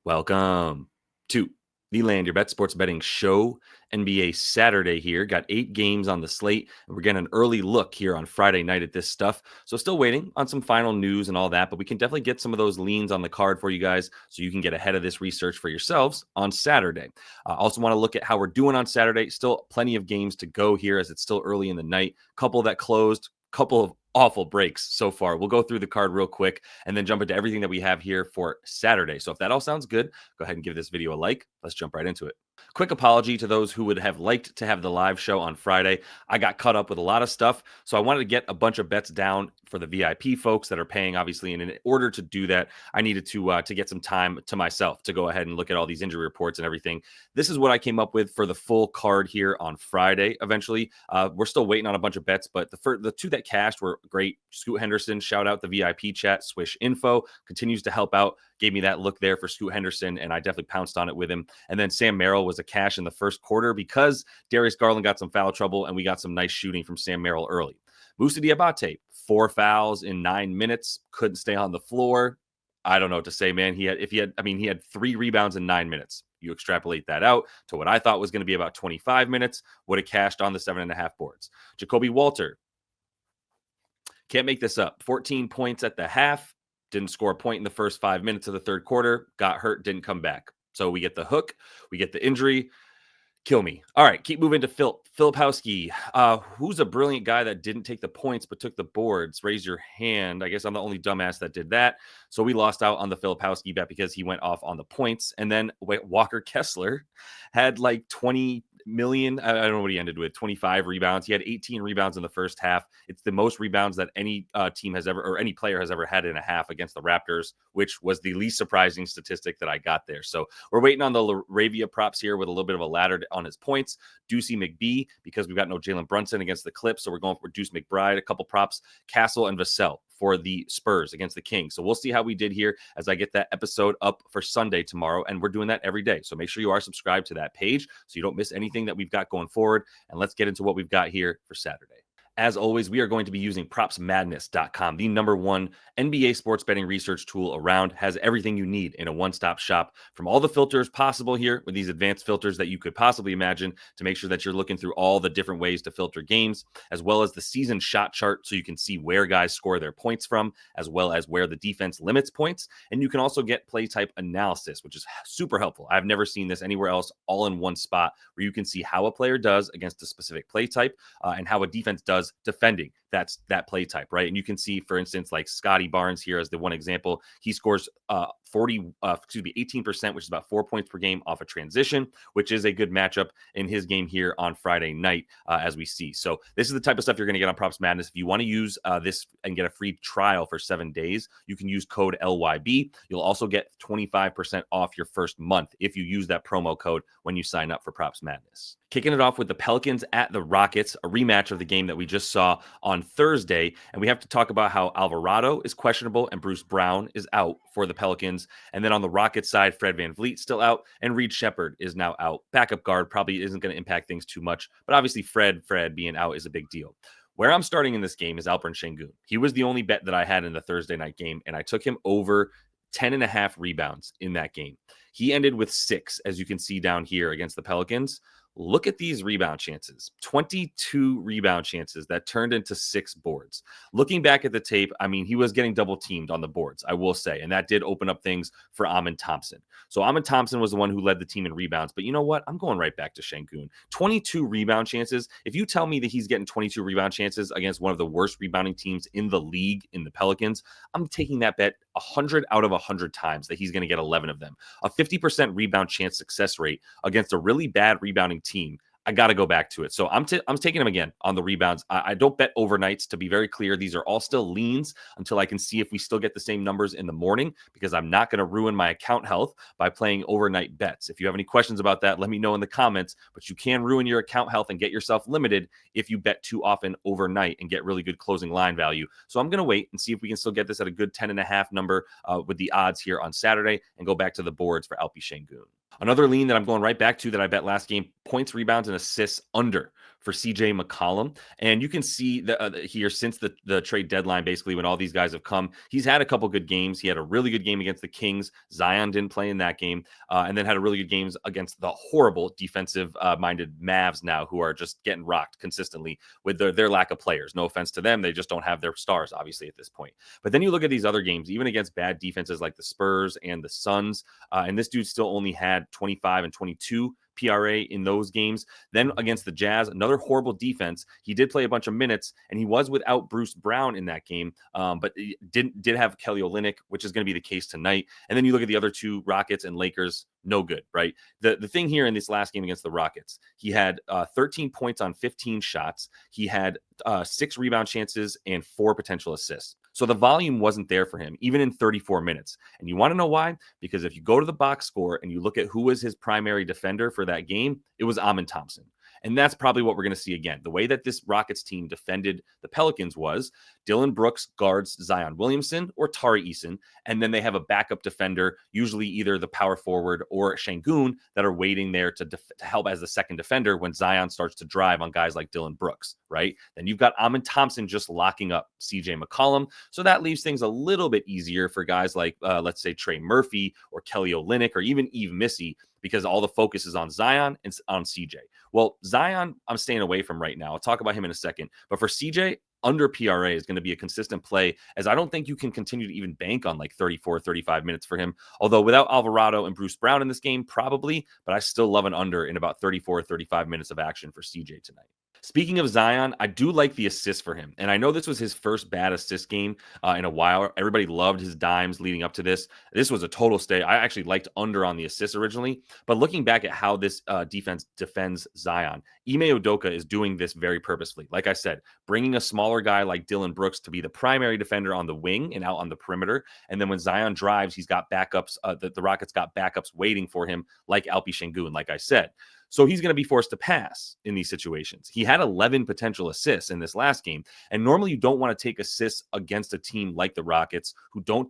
Welcome to the Land Your Bet Sports Betting Show. NBA Saturday here. Got 8 games on the slate, and we're getting an early look here on Friday night at this stuff. So still waiting on some final news and all that, but we can definitely get some of those leans on the card for you guys so you can get ahead of this research for yourselves on Saturday. I also want to look at how we're doing on Saturday. Still plenty of games to go here as it's still early in the night. Couple that closed, couple of awful breaks so far. We'll go through the card real quick and then jump into everything that we have here for Saturday. So if that all sounds good, go ahead and give this video a like. Let's jump right into it. Quick apology to those who would have liked to have the live show on Friday. I got caught up with a lot of stuff, so I wanted to get a bunch of bets down for the VIP folks that are paying, obviously. And in order to do that, I needed to get some time to myself to go ahead and look at all these injury reports and everything. This is what I came up with for the full card here on Friday. Eventually, we're still waiting on a bunch of bets, but the two that cashed were great. Scoot Henderson, shout out the VIP chat. Swish Info continues to help out. Gave me that look there for Scoot Henderson, and I definitely pounced on it with him. And then Sam Merrill was a cash in the first quarter because Darius Garland got some foul trouble, and we got some nice shooting from Sam Merrill early. Moussa Diabate, 4 fouls in 9 minutes, couldn't stay on the floor. I don't know what to say, man. He had 3 rebounds in 9 minutes. You extrapolate that out to what I thought was going to be about 25 minutes, would have cashed on the 7.5 boards. Jacoby Walter, can't make this up. 14 points at the half. Didn't score a point in the first 5 minutes of the third quarter. Got hurt, didn't come back. So we get the hook. We get the injury. Kill me. All right, keep moving to Filipowski. Who's a brilliant guy that didn't take the points but took the boards? Raise your hand. I guess I'm the only dumbass that did that. So we lost out on the Filipowski bet because he went off on the points. And then Walker Kessler had like 20 million. I don't know what he ended with. 25 rebounds. He had 18 rebounds in the first half. It's the most rebounds that any team has ever, or any player has ever had in a half against the Raptors, which was the least surprising statistic that I got there. So we're waiting on the Laravia props here with a little bit of a ladder on his points. Ducey McBee, because we've got no Jalen Brunson against the Clips. So we're going for Deuce McBride, a couple props, Castle and Vassell for the Spurs against the Kings. So we'll see how we did here as I get that episode up for Sunday tomorrow. And we're doing that every day. So make sure you are subscribed to that page so you don't miss anything that we've got going forward. And let's get into what we've got here for Saturday. As always, we are going to be using PropsMadness.com, the #1 NBA sports betting research tool around. Has everything you need in a one-stop shop from all the filters possible here with these advanced filters that you could possibly imagine to make sure that you're looking through all the different ways to filter games, as well as the season shot chart so you can see where guys score their points from, as well as where the defense limits points. And you can also get play type analysis, which is super helpful. I've never seen this anywhere else all in one spot where you can see how a player does against a specific play type and how a defense does defending that play type, right? And you can see, for instance, like Scotty Barnes here as the one example. He scores 18%, which is about 4 points per game off a transition, which is a good matchup in his game here on Friday night, as we see. So this is the type of stuff you're going to get on Props Madness. If you want to use this and get a free trial for 7 days, you can use code LYB. You'll also get 25% off your first month if you use that promo code when you sign up for Props Madness. Kicking it off with the Pelicans at the Rockets, a rematch of the game that we just saw on Thursday. And we have to talk about how Alvarado is questionable and Bruce Brown is out for the Pelicans. And then on the Rockets side, Fred VanVleet still out and Reed Shepherd is now out. Backup guard probably isn't going to impact things too much, but obviously Fred being out is a big deal. Where I'm starting in this game is Alperen Sengun. He was the only bet that I had in the Thursday night game, and I took him over 10.5 rebounds in that game. He ended with 6, as you can see down here against the Pelicans. Look at these rebound chances, 22 rebound chances that turned into 6 boards. Looking back at the tape, I mean, he was getting double teamed on the boards, I will say, and that did open up things for Amin Thompson. So Amin Thompson was the one who led the team in rebounds, but you know what? I'm going right back to Sengun. 22 rebound chances. If you tell me that he's getting 22 rebound chances against one of the worst rebounding teams in the league in the Pelicans, I'm taking that bet 100 out of 100 times that he's going to get 11 of them. A 50% rebound chance success rate against a really bad rebounding team. I got to go back to it. So I'm taking him again on the rebounds. I don't bet overnights, to be very clear. These are all still leans until I can see if we still get the same numbers in the morning, because I'm not going to ruin my account health by playing overnight bets. If you have any questions about that, let me know in the comments, but you can ruin your account health and get yourself limited if you bet too often overnight and get really good closing line value. So I'm going to wait and see if we can still get this at a good 10.5 number with the odds here on Saturday and go back to the boards for Alpi Sengun. Another lean that I'm going right back to that I bet last game, points, rebounds, and assists under for CJ McCollum. And you can see here since the trade deadline, basically when all these guys have come, he's had a couple good games. He had a really good game against the Kings. Zion didn't play in that game, and then had a really good games against the horrible defensive-minded Mavs now, who are just getting rocked consistently with their lack of players. No offense to them. They just don't have their stars, obviously, at this point. But then you look at these other games, even against bad defenses like the Spurs and the Suns, and this dude still only had 25 and 22 PRA in those games. Then against the Jazz, another horrible defense. He did play a bunch of minutes, and he was without Bruce Brown in that game, but he did have Kelly Olynyk, which is going to be the case tonight. And then you look at the other two, Rockets and Lakers, no good, right? The thing here in this last game against the Rockets, he had 13 points on 15 shots. He had 6 rebound chances and 4 potential assists. So the volume wasn't there for him, even in 34 minutes. And you want to know why? Because if you go to the box score and you look at who was his primary defender for that game, it was Amin Thompson. And that's probably what we're going to see again. The way that this Rockets team defended the Pelicans was Dylan Brooks guards Zion Williamson or Tari Eason, and then they have a backup defender, usually either the power forward or Şengün, that are waiting there to help as the second defender when Zion starts to drive on guys like Dylan Brooks, right? Then you've got Amin Thompson just locking up CJ McCollum, so that leaves things a little bit easier for guys like, let's say, Trey Murphy or Kelly Olynyk or even Yves Missy, because all the focus is on Zion and on CJ. Well, Zion, I'm staying away from right now. I'll talk about him in a second. But for CJ, under PRA is going to be a consistent play, as I don't think you can continue to even bank on like 34, 35 minutes for him. Although without Alvarado and Bruce Brown in this game, probably, but I still love an under in about 34, 35 minutes of action for CJ tonight. Speaking of Zion, I do like the assist for him. And I know this was his first bad assist game in a while. Everybody loved his dimes leading up to this. This was a total stay. I actually liked under on the assist originally. But looking back at how this defense defends Zion, Ime Udoka is doing this very purposefully. Like I said, bringing a smaller guy like Dylan Brooks to be the primary defender on the wing and out on the perimeter. And then when Zion drives, he's got backups. The Rockets got backups waiting for him, like Alpi Şengün, like I said. So he's going to be forced to pass in these situations. He had 11 potential assists in this last game. And normally you don't want to take assists against a team like the Rockets who don't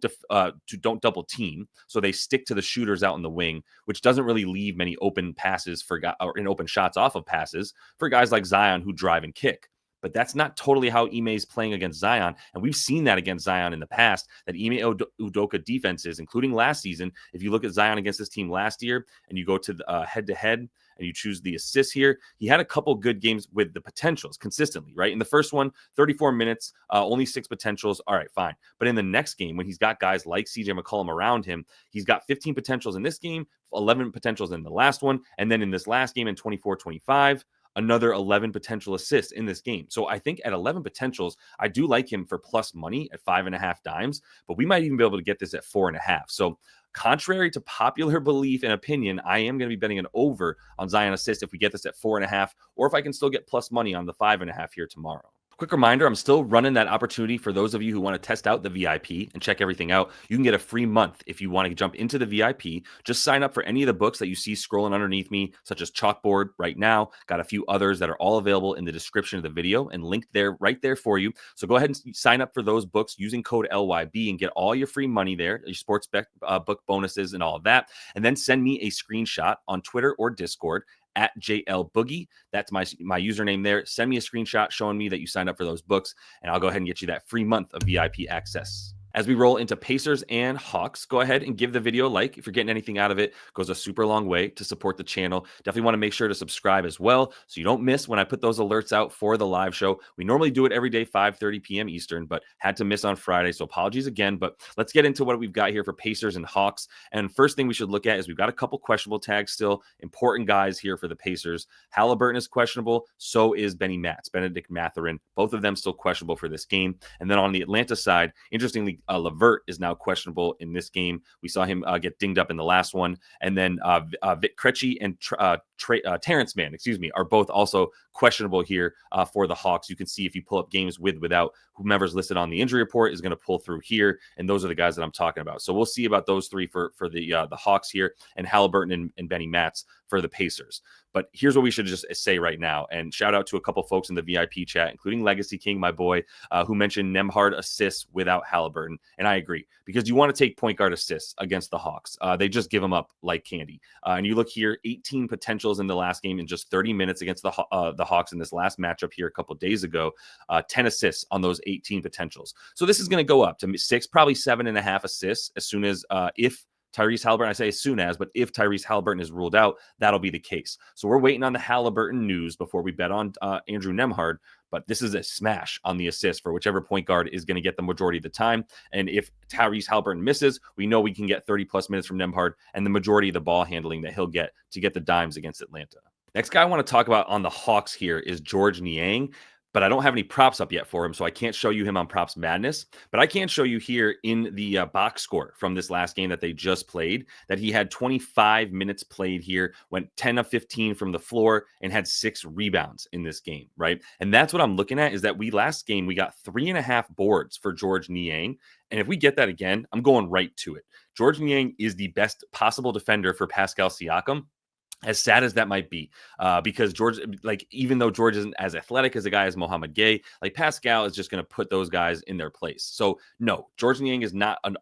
double team. So they stick to the shooters out in the wing, which doesn't really leave many open passes or open shots off of passes for guys like Zion who drive and kick. But that's not totally how Ime is playing against Zion. And we've seen that against Zion in the past, that Ime Udoka defenses, including last season. If you look at Zion against this team last year and you go to the head-to-head and you choose the assists here, he had a couple good games with the potentials consistently, right? In the first one, 34 minutes, only 6 potentials. All right, fine. But in the next game, when he's got guys like CJ McCollum around him, he's got 15 potentials in this game, 11 potentials in the last one. And then in this last game in 24-25, another 11 potential assists in this game. So I think at 11 potentials, I do like him for plus money at 5.5 dimes, but we might even be able to get this at 4.5. So contrary to popular belief and opinion, I am going to be betting an over on Zion assist if we get this at 4.5, or if I can still get plus money on the 5.5 here tomorrow. Quick reminder, I'm still running that opportunity for those of you who want to test out the VIP and check everything out. You can get a free month if you want to jump into the VIP. Just sign up for any of the books that you see scrolling underneath me, such as Chalkboard right now. Got a few others that are all available in the description of the video and linked there right there for you. So go ahead and sign up for those books using code LYB and get all your free money there, your sports book bonuses and all of that. And then send me a screenshot on Twitter or Discord at JL Boogie. That's my username there. Send me a screenshot showing me that you signed up for those books, and I'll go ahead and get you that free month of VIP access. As we roll into Pacers and Hawks, go ahead and give the video a like. If you're getting anything out of it, it goes a super long way to support the channel. Definitely want to make sure to subscribe as well so you don't miss when I put those alerts out for the live show. We normally do it every day, 5:30 p.m. Eastern, but had to miss on Friday, so apologies again. But let's get into what we've got here for Pacers and Hawks. And first thing we should look at is we've got a couple questionable tags still. Important guys here for the Pacers. Halliburton is questionable. So is Benedict Mathurin. Both of them still questionable for this game. And then on the Atlanta side, interestingly, LeVert is now questionable in this game. We saw him get dinged up in the last one. And then Vic Krejci and Terrence Mann, are both also questionable here for the Hawks. You can see if you pull up games without, whomever's listed on the injury report is going to pull through here. And those are the guys that I'm talking about. So we'll see about those three for the Hawks here, and Halliburton and Benny Matz for the Pacers. But here's what we should just say right now. And shout out to a couple folks in the VIP chat, including Legacy King, my boy, who mentioned Nembhard assists without Halliburton. And I agree, because you want to take point guard assists against the Hawks. They just give them up like candy. And you look here, 18 potential potentials in the last game in just 30 minutes against the Hawks in this last matchup here a couple of days ago. 10 assists on those 18 potentials. So this is going to go up to 6, probably 7.5 assists as soon as if Tyrese Haliburton, I say as soon as, but if Tyrese Haliburton is ruled out, that'll be the case. So we're waiting on the Haliburton news before we bet on Andrew Nembhard, but this is a smash on the assist for whichever point guard is going to get the majority of the time. And if Tyrese Haliburton misses, we know we can get 30-plus minutes from Nembhard and the majority of the ball handling that he'll get to get the dimes against Atlanta. Next guy I want to talk about on the Hawks here is Georges Niang. But I don't have any props up yet for him, so I can't show you him on Props Madness. But I can show you here in the box score from this last game that they just played that he had 25 minutes played here, went 10 of 15 from the floor, and had 6 rebounds in this game, right? And that's what I'm looking at is that last game, we got 3.5 boards for Georges Niang. And if we get that again, I'm going right to it. Georges Niang is the best possible defender for Pascal Siakam. As sad as that might be, because George, like, even though George isn't as athletic as a guy as Mohamed Gay, like Pascal is just going to put those guys in their place. So no, Georges Niang is not an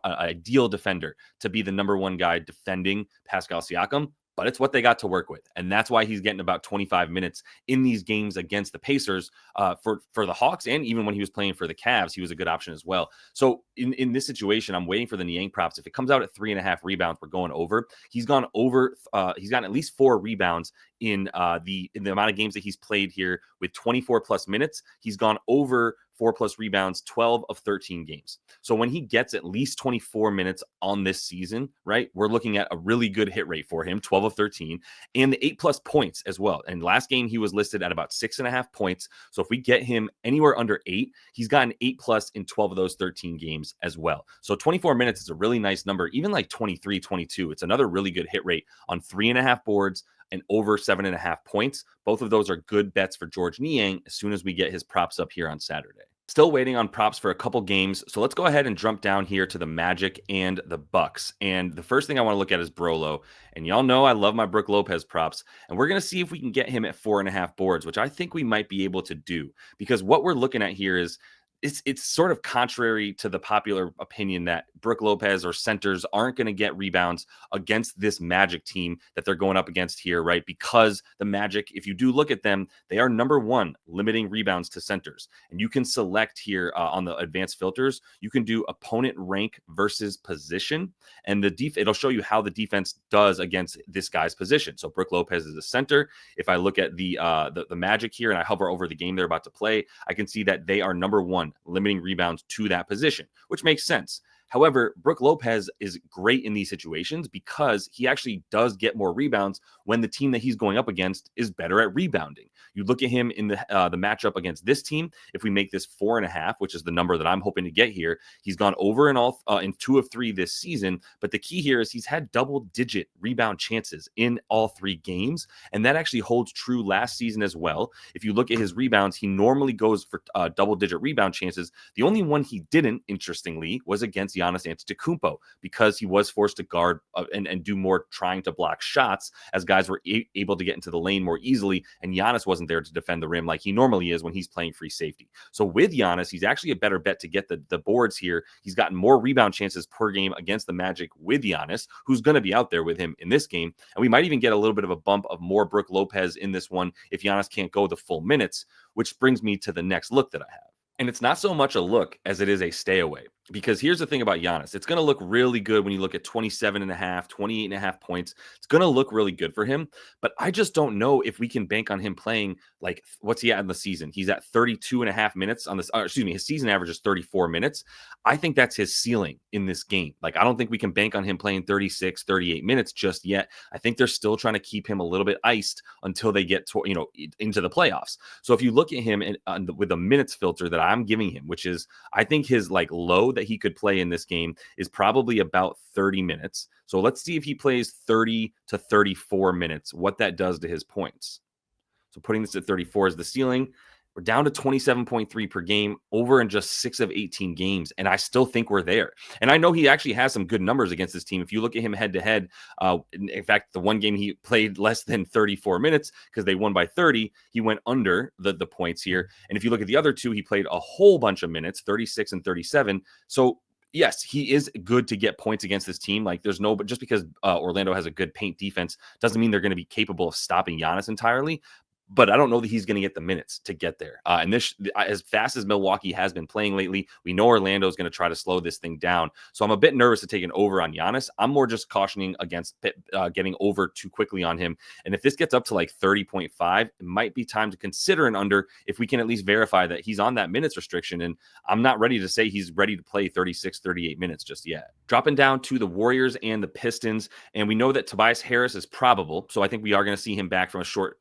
ideal defender to be the number one guy defending Pascal Siakam, but it's what they got to work with. And that's why he's getting about 25 minutes in these games against the Pacers for the Hawks. And even when he was playing for the Cavs, he was a good option as well. So in this situation, I'm waiting for the Niang props. If it comes out at 3.5 rebounds, we're going over. He's gone over. He's gotten at least 4 rebounds in the amount of games that he's played here with 24 plus minutes. He's gone over 4 plus rebounds, 12 of 13 games. So when he gets at least 24 minutes on this season, right, we're looking at a really good hit rate for him, 12 of 13, and the 8 plus points as well. And last game, he was listed at about 6.5 points. So if we get him anywhere under 8, he's gotten 8 plus in 12 of those 13 games as well. So 24 minutes is a really nice number, even like 23, 22. It's another really good hit rate on 3.5 boards and over 7.5 points. Both of those are good bets for Georges Niang as soon as we get his props up here on Saturday. Still waiting on props for a couple games, so let's go ahead and jump down here to the Magic and the Bucks. And the first thing I want to look at is Brolo. And y'all know I love my Brook Lopez props. And we're going to see if we can get him at 4.5 boards, which I think we might be able to do. Because what we're looking at here is it's sort of contrary to the popular opinion that Brook Lopez or centers aren't going to get rebounds against this Magic team that they're going up against here, right? Because the Magic, if you do look at them, they are number 1 limiting rebounds to centers. And you can select here on the advanced filters, you can do opponent rank versus position. And it'll show you how the defense does against this guy's position. So Brook Lopez is a center. If I look at the Magic here and I hover over the game they're about to play, I can see that they are number 1 limiting rebounds to that position, which makes sense. However, Brook Lopez is great in these situations because he actually does get more rebounds when the team that he's going up against is better at rebounding. You look at him in the matchup against this team. If we make this 4.5, which is the number that I'm hoping to get here, he's gone over in 2 of 3 this season. But the key here is he's had double-digit rebound chances in all 3 games, and that actually holds true last season as well. If you look at his rebounds, he normally goes for double-digit rebound chances. The only one he didn't, interestingly, was against Giannis Antetokounmpo because he was forced to guard and do more trying to block shots as guys were able to get into the lane more easily, and Giannis wasn't there to defend the rim like he normally is when he's playing free safety. So with Giannis, he's actually a better bet to get the boards here. He's gotten more rebound chances per game against the Magic with Giannis, who's going to be out there with him in this game, and we might even get a little bit of a bump of more Brook Lopez in this one if Giannis can't go the full minutes, which brings me to the next look that I have. And it's not so much a look as it is a stay away. Because here's the thing about Giannis. It's going to look really good when you look at 27.5, 28.5 points. It's going to look really good for him. But I just don't know if we can bank on him playing, like, what's he at in the season? He's at 32.5 minutes on this. His season average is 34 minutes. I think that's his ceiling in this game. Like, I don't think we can bank on him playing 36, 38 minutes just yet. I think they're still trying to keep him a little bit iced until they get to, into the playoffs. So if you look at him with the minutes filter that I'm giving him, which is, I think his like low that he could play in this game is probably about 30 minutes. So let's see if he plays 30 to 34 minutes, what that does to his points. So putting this at 34 is the ceiling. We're down to 27.3 per game over in just 6 of 18 games. And I still think we're there. And I know he actually has some good numbers against this team. If you look at him head to head, in fact, the one game he played less than 34 minutes because they won by 30, he went under the points here. And if you look at the other 2, he played a whole bunch of minutes, 36 and 37. So Yes, he is good to get points against this team. Like, there's no, but just because Orlando has a good paint defense doesn't mean they're going to be capable of stopping Giannis entirely. But I don't know that he's going to get the minutes to get there. And this, as fast as Milwaukee has been playing lately, we know Orlando is going to try to slow this thing down. So I'm a bit nervous to take an over on Giannis. I'm more just cautioning against getting over too quickly on him. And if this gets up to like 30.5, it might be time to consider an under if we can at least verify that he's on that minutes restriction. And I'm not ready to say he's ready to play 36, 38 minutes just yet. Dropping down to the Warriors and the Pistons. And we know that Tobias Harris is probable. So I think we are going to see him back from a short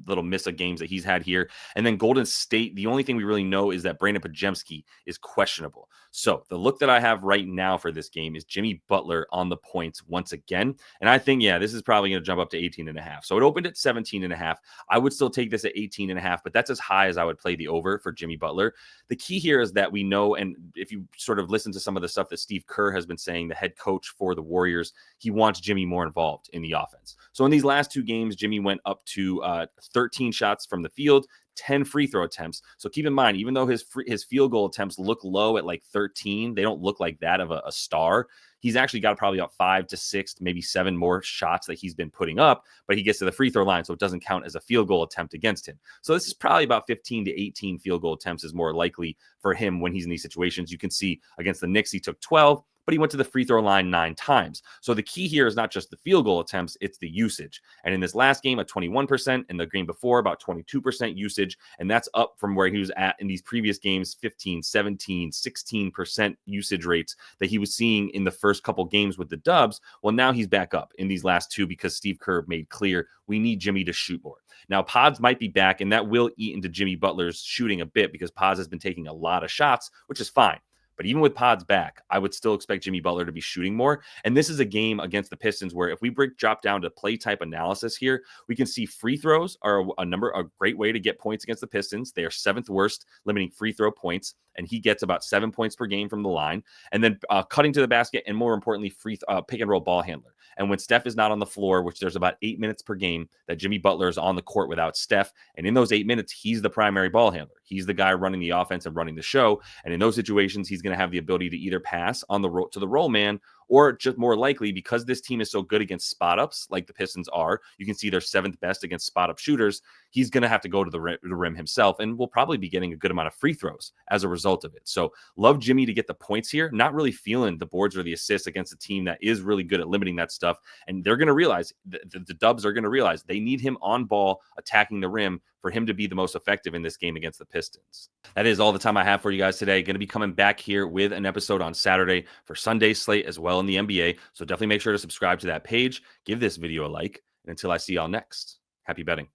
little miss of games that he's had here. And then Golden State, the only thing we really know is that Brandon Podziemski is questionable. So the look that I have right now for this game is Jimmy Butler on the points once again. And I think, yeah, this is probably going to jump up to 18.5. So it opened at 17.5. I would still take this at 18.5, but that's as high as I would play the over for Jimmy Butler. The key here is that we know, and if you sort of listen to some of the stuff that Steve Kerr has been saying, the head coach for the Warriors, he wants Jimmy more involved in the offense. So in these last two games, Jimmy went up to 13 shots from the field, 10 free throw attempts. So keep in mind, even though his field goal attempts look low at like 13, they don't look like that of a star. He's actually got probably about 5 to 6, maybe 7 more shots that he's been putting up, but he gets to the free throw line, so it doesn't count as a field goal attempt against him. So this is probably about 15 to 18 field goal attempts is more likely for him when he's in these situations. You can see against the Knicks, he took 12, but he went to the free throw line 9 times. So the key here is not just the field goal attempts, it's the usage. And in this last game, at 21%, and the game before, about 22% usage. And that's up from where he was at in these previous games, 15, 17, 16% usage rates that he was seeing in the first couple games with the Dubs. Well, now he's back up in these last two because Steve Kerr made clear we need Jimmy to shoot more. Now, Pods might be back, and that will eat into Jimmy Butler's shooting a bit because Pods has been taking a lot of shots, which is fine. But even with Pods back, I would still expect Jimmy Butler to be shooting more. And this is a game against the Pistons where if we drop down to play type analysis here, we can see free throws are a great way to get points against the Pistons. They are 7th worst, limiting free throw points. And he gets about 7 points per game from the line. And then cutting to the basket, and more importantly, pick and roll ball handler. And when Steph is not on the floor, which there's about 8 minutes per game that Jimmy Butler is on the court without Steph. And in those 8 minutes, he's the primary ball handler. He's the guy running the offense and running the show. And in those situations, he's going to have the ability to either pass on the to the roll man, or just more likely, because this team is so good against spot ups like the Pistons are, you can see they're 7th best against spot up shooters. He's going to have to go to the rim himself, and we'll probably be getting a good amount of free throws as a result of it. So love Jimmy to get the points here, not really feeling the boards or the assists against a team that is really good at limiting that stuff. And they're going to realize, the Dubs are going to realize they need him on ball attacking the rim for him to be the most effective in this game against the Pistons. That is all the time I have for you guys today. Going to be coming back here with an episode on Saturday for Sunday's slate as well in the NBA. So definitely make sure to subscribe to that page. Give this video a like. And until I see y'all next, happy betting.